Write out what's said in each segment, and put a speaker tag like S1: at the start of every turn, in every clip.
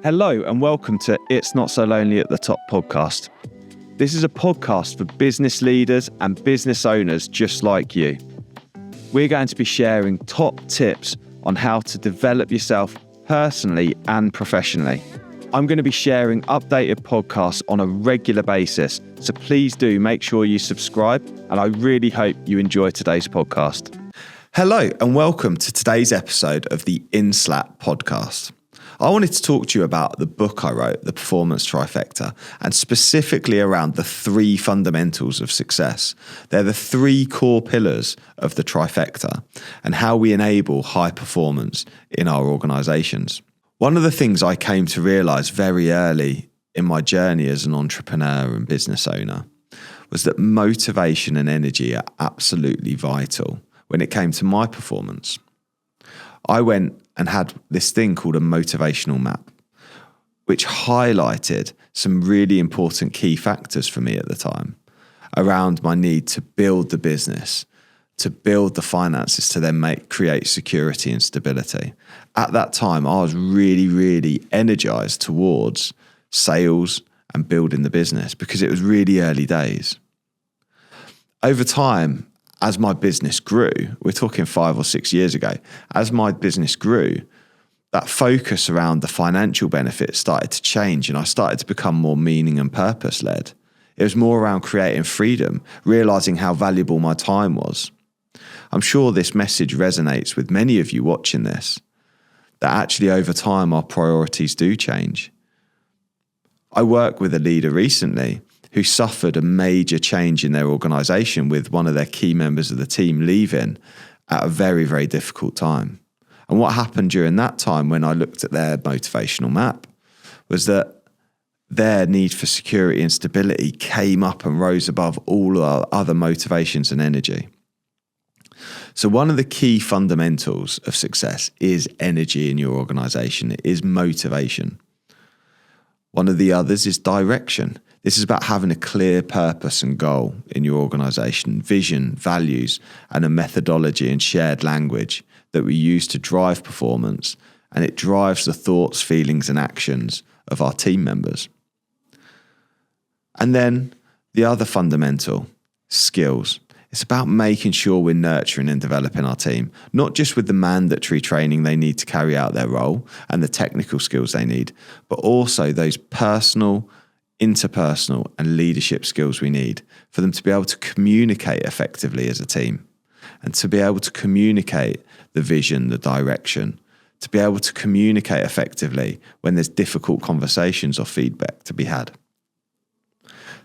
S1: Hello and welcome to It's Not So Lonely at the Top podcast. This is a podcast for business leaders and business owners just like you. We're going to be sharing top tips on how to develop yourself personally and professionally. I'm going to be sharing updated podcasts on a regular basis, so please do make sure you subscribe, and I really hope you enjoy today's podcast. Hello and welcome to today's episode of the INSLATT Podcast. I wanted to talk to you about the book I wrote, The Performance Trifecta, and specifically around the three fundamentals of success. They're the three core pillars of the trifecta and how we enable high performance in our organisations. One of the things I came to realise very early in my journey as an entrepreneur and business owner was that motivation and energy are absolutely vital when it came to my performance. I went and had this thing called a motivational map, which highlighted some really important key factors for me at the time around my need to build the business, to build the finances, to then create security and stability. At that time, I was really energized towards sales and building the business because it was really early days. Over time, as my business grew, we're talking 5 or 6 years ago, as my business grew, that focus around the financial benefits started to change and I started to become more meaning and purpose led. It was more around creating freedom, realizing how valuable my time was. I'm sure this message resonates with many of you watching this, that actually over time our priorities do change. I worked with a leader recently who suffered a major change in their organisation with one of their key members of the team leaving at a very difficult time. And what happened during that time when I looked at their motivational map was that their need for security and stability came up and rose above all our other motivations and energy. So one of the key fundamentals of success is energy in your organisation. It is motivation. One of the others is direction. This is about having a clear purpose and goal in your organisation, vision, values, and a methodology and shared language that we use to drive performance, and it drives the thoughts, feelings, and actions of our team members. And then the other fundamental, skills. It's about making sure we're nurturing and developing our team, not just with the mandatory training they need to carry out their role and the technical skills they need, but also those personal, interpersonal and leadership skills we need for them to be able to communicate effectively as a team and to be able to communicate the vision, the direction, to be able to communicate effectively when there's difficult conversations or feedback to be had.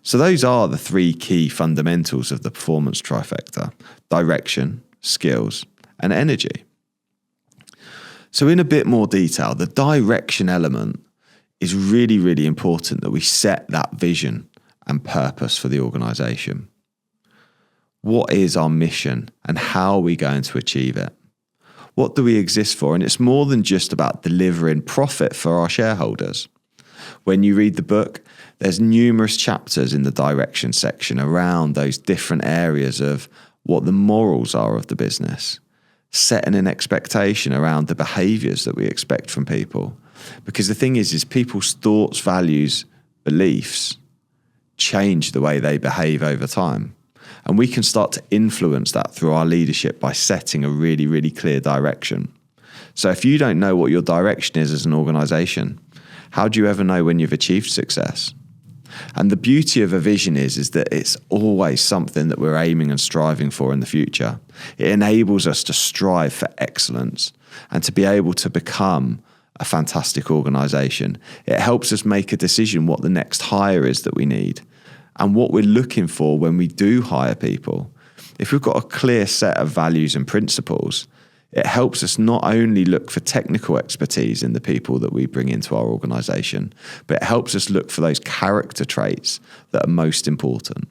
S1: So those are the three key fundamentals of the performance trifecta: direction, skills, and energy. So in a bit more detail, the direction element is really important, that we set that vision and purpose for the organisation. What is our mission and how are we going to achieve it? What do we exist for? And it's more than just about delivering profit for our shareholders. When you read the book, there's numerous chapters in the direction section around those different areas of what the morals are of the business, setting an expectation around the behaviours that we expect from people. Because the thing is people's thoughts, values, beliefs change the way they behave over time. And we can start to influence that through our leadership by setting a really clear direction. So if you don't know what your direction is as an organisation, how do you ever know when you've achieved success? And the beauty of a vision is that it's always something that we're aiming and striving for in the future. It enables us to strive for excellence and to be able to become a fantastic organisation. It helps us make a decision what the next hire is that we need and what we're looking for when we do hire people. If we've got a clear set of values and principles, it helps us not only look for technical expertise in the people that we bring into our organisation, but it helps us look for those character traits that are most important.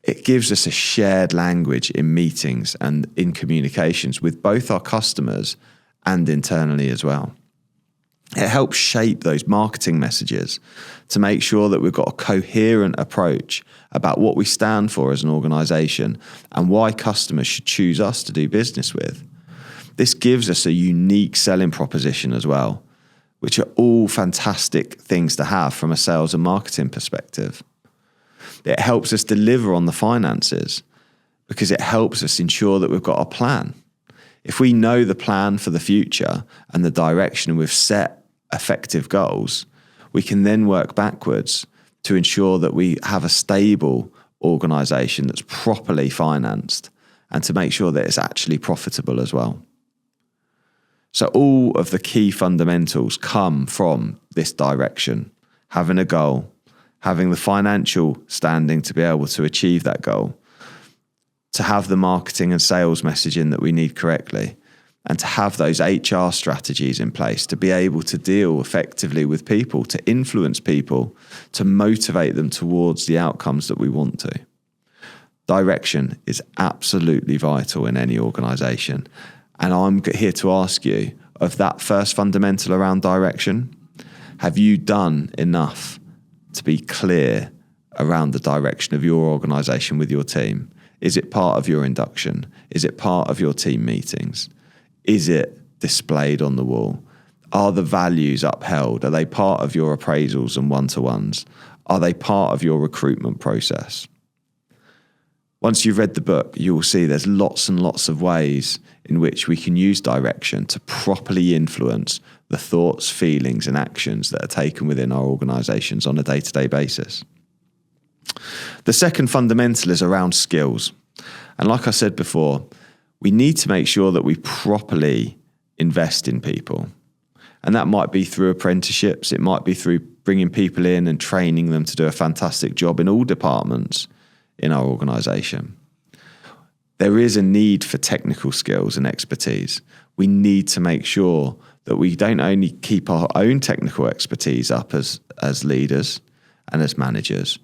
S1: It gives us a shared language in meetings and in communications with both our customers and internally as well. It helps shape those marketing messages to make sure that we've got a coherent approach about what we stand for as an organisation and why customers should choose us to do business with. This gives us a unique selling proposition as well, which are all fantastic things to have from a sales and marketing perspective. It helps us deliver on the finances because it helps us ensure that we've got a plan. If we know the plan for the future and the direction and we've set effective goals, we can then work backwards to ensure that we have a stable organisation that's properly financed and to make sure that it's actually profitable as well. So all of the key fundamentals come from this direction: having a goal, having the financial standing to be able to achieve that goal, to have the marketing and sales messaging that we need correctly, and to have those HR strategies in place to be able to deal effectively with people, to influence people, to motivate them towards the outcomes that we want to. Direction is absolutely vital in any organisation. And I'm here to ask you, of that first fundamental around direction, have you done enough to be clear around the direction of your organisation with your team? Is it part of your induction? Is it part of your team meetings? Is it displayed on the wall? Are the values upheld? Are they part of your appraisals and one-to-ones? Are they part of your recruitment process? Once you've read the book, you will see there's lots and lots of ways in which we can use direction to properly influence the thoughts, feelings, and actions that are taken within our organisations on a day-to-day basis. The second fundamental is around skills. And like I said before, we need to make sure that we properly invest in people. And that might be through apprenticeships. It might be through bringing people in and training them to do a fantastic job in all departments in our organisation. There is a need for technical skills and expertise. We need to make sure that we don't only keep our own technical expertise up as leaders and as managers,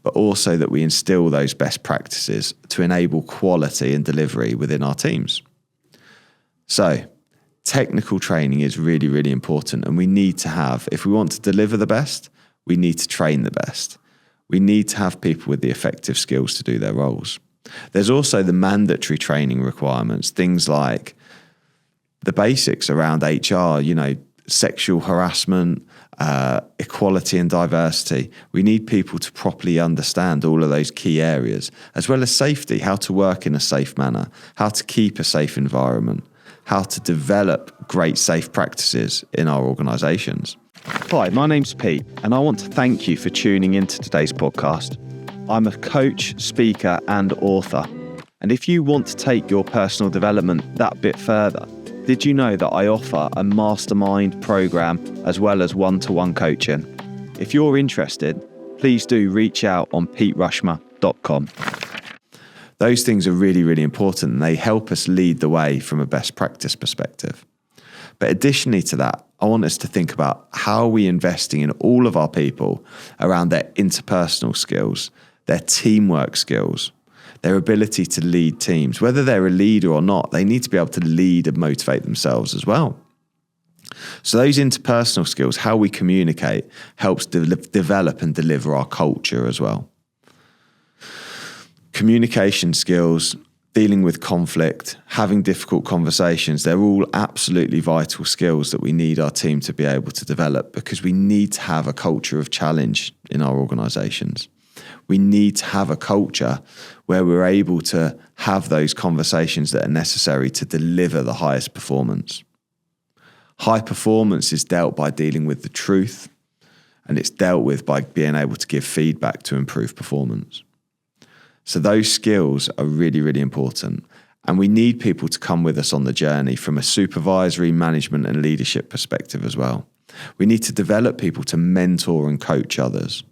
S1: but also that we instill those best practices to enable quality and delivery within our teams. So, technical training is really, really important, and we need to have, if we want to deliver the best, we need to train the best. We need to have people with the effective skills to do their roles. There's also the mandatory training requirements, things like the basics around HR, sexual harassment, equality and diversity. We need people to properly understand all of those key areas, as well as safety, how to work in a safe manner, how to keep a safe environment, how to develop great safe practices in our organisations.
S2: Hi, my name's Pete, and I want to thank you for tuning into today's podcast. I'm a coach, speaker, and author. And if you want to take your personal development that bit further, did you know that I offer a mastermind program as well as one-to-one coaching? If you're interested, please do reach out on peterushmer.com.
S1: Those things are really, really important, and they help us lead the way from a best practice perspective. But additionally to that, I want us to think about how are we investing in all of our people around their interpersonal skills, their teamwork skills, their ability to lead teams. Whether they're a leader or not, they need to be able to lead and motivate themselves as well. So those interpersonal skills, how we communicate, helps develop and deliver our culture as well. Communication skills, dealing with conflict, having difficult conversations, they're all absolutely vital skills that we need our team to be able to develop, because we need to have a culture of challenge in our organisations. We need to have a culture where we're able to have those conversations that are necessary to deliver the highest performance. High performance is dealt by dealing with the truth, and it's dealt with by being able to give feedback to improve performance. So those skills are really, really important. And we need people to come with us on the journey from a supervisory, management and leadership perspective as well. We need to develop people to mentor and coach others.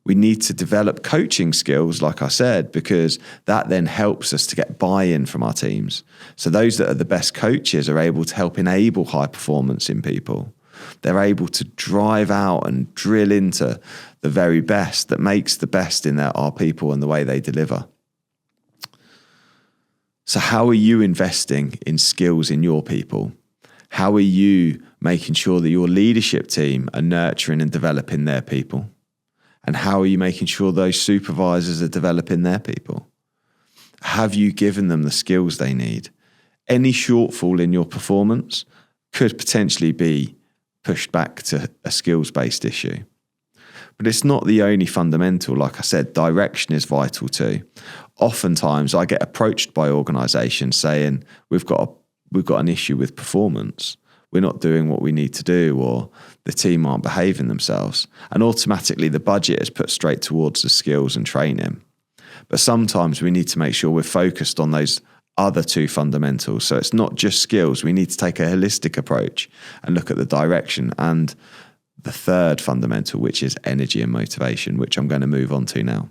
S1: We need to develop coaching skills, like I said, because that then helps us to get buy-in from our teams. So those that are the best coaches are able to help enable high performance in people. They're able to drive out and drill into the very best that makes the best in our people and the way they deliver. So how are you investing in skills in your people? How are you making sure that your leadership team are nurturing and developing their people? And how are you making sure those supervisors are developing their people? Have you given them the skills they need? Any shortfall in your performance could potentially be pushed back to a skills-based issue. But it's not the only fundamental. Like I said, direction is vital too. Oftentimes I get approached by organisations saying, we've got an issue with performance. We're not doing what we need to do, or the team aren't behaving themselves. And automatically the budget is put straight towards the skills and training. But sometimes we need to make sure we're focused on those other two fundamentals. So it's not just skills. We need to take a holistic approach and look at the direction and the third fundamental, which is energy and motivation, which I'm going to move on to now.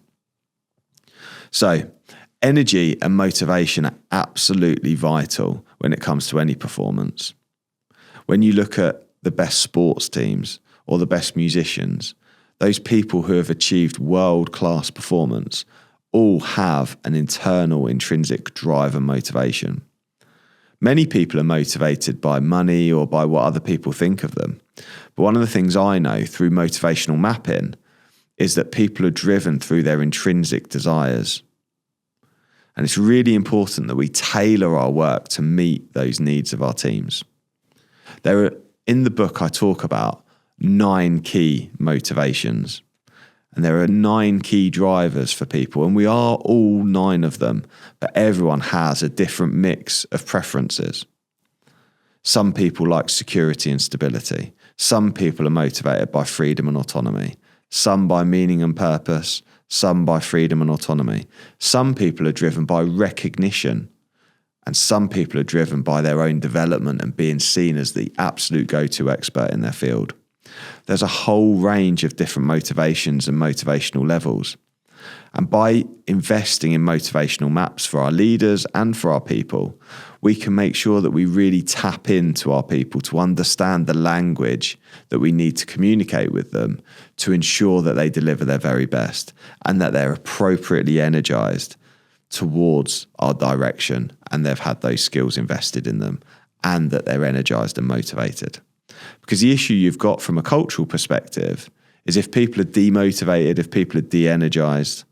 S1: So energy and motivation are absolutely vital when it comes to any performance. When you look at the best sports teams or the best musicians, those people who have achieved world-class performance all have an internal intrinsic drive and motivation. Many people are motivated by money or by what other people think of them. But one of the things I know through motivational mapping is that people are driven through their intrinsic desires. And it's really important that we tailor our work to meet those needs of our teams. In the book, I talk about 9 key motivations. And there are 9 key drivers for people, and we are all 9 of them, but everyone has a different mix of preferences. Some people like security and stability. Some people are motivated by freedom and autonomy. Some by meaning and purpose. Some by freedom and autonomy. Some people are driven by recognition, and some people are driven by their own development and being seen as the absolute go-to expert in their field. There's a whole range of different motivations and motivational levels. And by investing in motivational maps for our leaders and for our people, we can make sure that we really tap into our people to understand the language that we need to communicate with them to ensure that they deliver their very best and that they're appropriately energized towards our direction and they've had those skills invested in them and that they're energized and motivated. Because the issue you've got from a cultural perspective is if people are demotivated, if people are de-energized,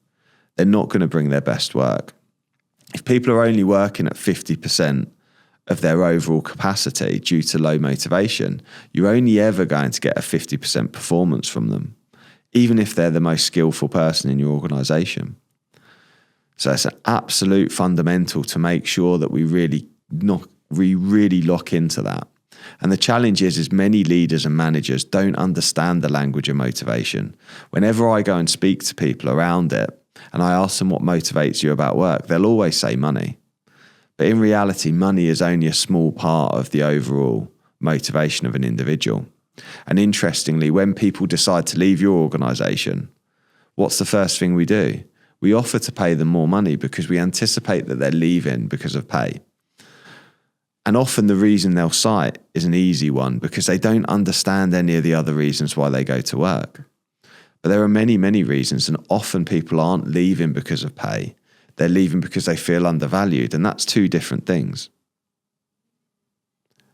S1: they're not going to bring their best work. If people are only working at 50% of their overall capacity due to low motivation, you're only ever going to get a 50% performance from them, even if they're the most skillful person in your organization. So it's an absolute fundamental to make sure that we really lock into that. And the challenge is many leaders and managers don't understand the language of motivation. Whenever I go and speak to people around it and I ask them what motivates you about work, they'll always say money. But in reality, money is only a small part of the overall motivation of an individual. And interestingly, when people decide to leave your organisation, what's the first thing we do? We offer to pay them more money because we anticipate that they're leaving because of pay. And often the reason they'll cite is an easy one because they don't understand any of the other reasons why they go to work. But there are many, many reasons, and often people aren't leaving because of pay. They're leaving because they feel undervalued, and that's 2 different things.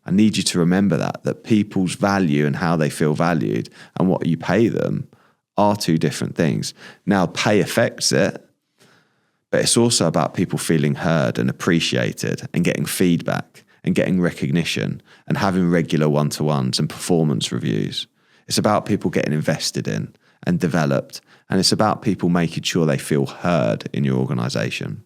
S1: I need you to remember that people's value and how they feel valued and what you pay them are 2 different things. Now, pay affects it, but it's also about people feeling heard and appreciated and getting feedback and getting recognition and having regular one-to-ones and performance reviews. It's about people getting invested in and developed, and it's about people making sure they feel heard in your organisation.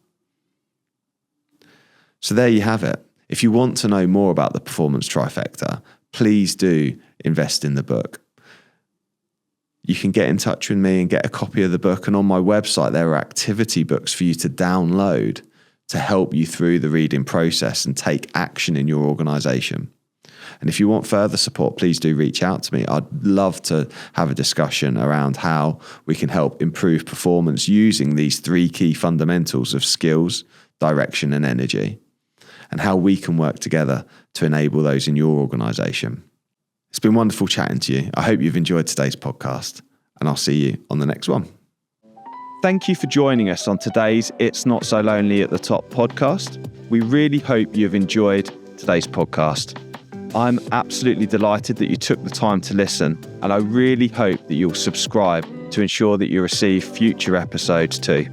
S1: So there you have it. If you want to know more about the Performance Trifecta, please do invest in the book. You can get in touch with me and get a copy of the book, and on my website there are activity books for you to download to help you through the reading process and take action in your organisation. And if you want further support, please do reach out to me. I'd love to have a discussion around how we can help improve performance using these 3 key fundamentals of skills, direction, and energy, and how we can work together to enable those in your organisation. It's been wonderful chatting to you. I hope you've enjoyed today's podcast, and I'll see you on the next one. Thank you for joining us on today's It's Not So Lonely at the Top podcast. We really hope you've enjoyed today's podcast. I'm absolutely delighted that you took the time to listen, and I really hope that you'll subscribe to ensure that you receive future episodes too.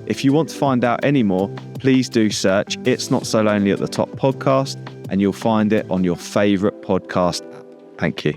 S1: If you want to find out any more, please do search It's Not So Lonely at the Top podcast, and you'll find it on your favourite podcast app.
S2: Thank you.